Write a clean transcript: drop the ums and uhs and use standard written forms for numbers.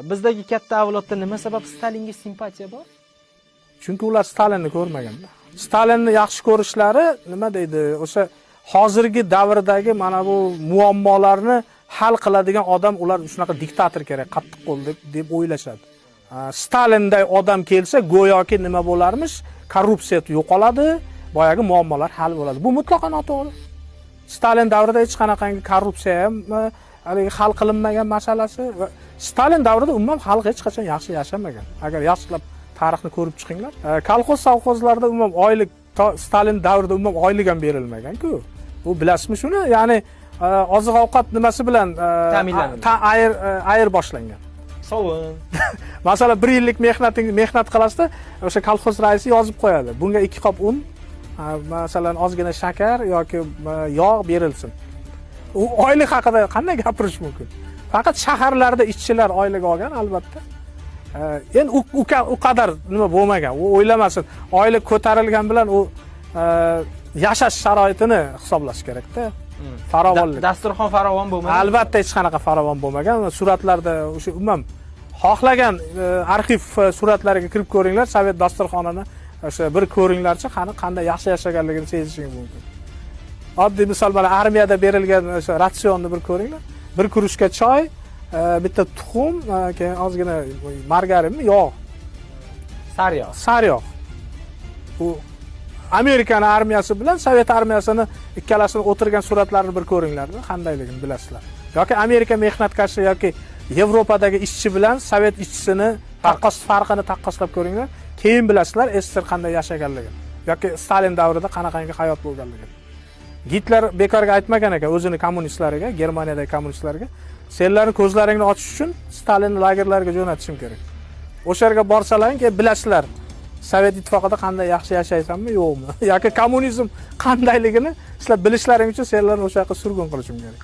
Bizdagi katta avlodda nima sabab Stalinga simpatiya bor? Chunki ular Stalinni ko'rmaganda. Stalinni yaxshi ko'rishlari nima deydi? O'sha hozirgi davrdagi mana bu muammolarni hal qiladigan odam ular shunaqa diktator kerak, qattiq qo'l deb o'ylashadi. Stalinday odam kelsa, go'yoki nima bo'larmish? Korrupsiya yo'qoladi, boyagi muammolar hal bo'ladi. Bu mutlaqo noto'g'ri. Stalin davrida hech qanaqangi korrupsiya ham haligi hal qilinmagan masalasi. Stalin davrida umuman xalq hech qachon yaxshi yashamagan. Agar yaxshilab tarixni ko'rib chiqinglar. Kolxoz savxozlarda umuman oylik Stalin davrida umuman oylik ham berilmagan-ku. Bu bilasizmi shuni? Ya'ni oziq-ovqat nimasi bilan ta'minlanadi. Ayir boshlangan. Sovun. Masalan, 1 yillik mehnat qilasizda, o'sha kolxoz raisi yozib qo'yadi. Bunga 2 qop un, masalan, ozgina shakar yoki yog' berilsin. U oylik haqida qanday gapirish mumkin? Faqat shaharlarda ishchilar oylik olgan, albatta. Endi u qadar nima bo'lmagan. U o'ylamasin. Oylik ko'tarilgan bilan u yashash sharoitini hisoblash kerak-da. Farovonlik. Dasturxon farovon bo'lmagan. Albatta hech qanaqa farovon bo'lmagan. Suratlarda o'sha umuman xohlagan arxiv suratlariga kirib ko'ringlar, Sovet dasturxonini o'sha bir ko'ringlarchi, qanday yaxshi yashaganligini sezishingiz mumkin. Oddiy misol bilan armiyada berilgan o'sha ratsionni bir ko'ringlar. 1 kurushka choy, bitta tuxum, keyin ozgina margarinmi, yog'. Sariyog'. Bu Amerikan armiyasi bilan Sovet armiyasini ikkalasini o'tirgan suratlarini bir ko'ringlar, qandayligini bilasizlar. Yoki Amerika mehnatkashi yoki Yevropadagi ishchi bilan Sovet ishchisini farqini taqqoslab ko'ringlar, keyin bilasizlar SSR qanday yashaganligini yoki Stalin davrida qanaqangi hayot bo'lganligini. Gitler bekorga aytmagan ekan o'zini kommunistlariga, Germaniyadagi kommunistlarga, senlarning ko'zlaringni ochish uchun Stalinni lagerlarga jo'natishim kerak. O'sha yerga borsalaring, keyin bilasizlar Sovet ittifoqida qanday yaxshi yashaysanmi, yo'qmi? Yoki kommunizm qandayligini sizlar bilishlaring uchun senlarni o'sha yoqqa surgun qilishim kerak.